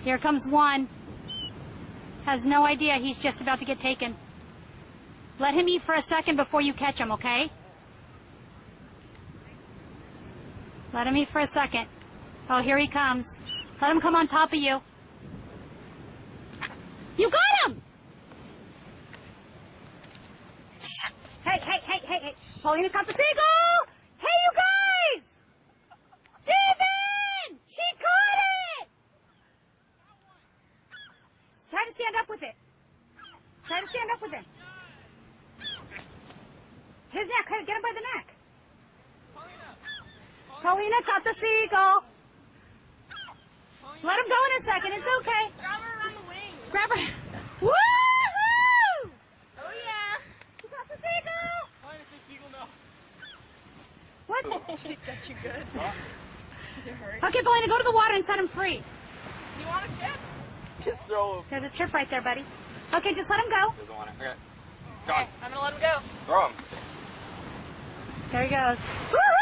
Here comes one. Has no idea he's just about to get taken. Let him eat for a second before you catch him, okay? Let him eat for a second. Oh, here he comes. Let him come on top of you. You got him! Hey. Paulina caught the seagull! Hey, you guys! Steven! She caught it! Try to stand up with it. Try to stand up with him. His neck. Get him by the neck. Paulina caught the seagull. Let him go in a second. It's okay. Grab her around the wing. Grab her. Woo-hoo! Oh, yeah. She caught the seagull. Why does the seagull know? What? She got you good. Does it hurt? Okay, Paulina, go to the water and set him free. Do you want a chip? Just throw him. There's a chip right there, buddy. Okay, just let him go. Doesn't want it. Okay. Go on. Okay, I'm gonna let him go. Throw him. There he goes. Woo-hoo!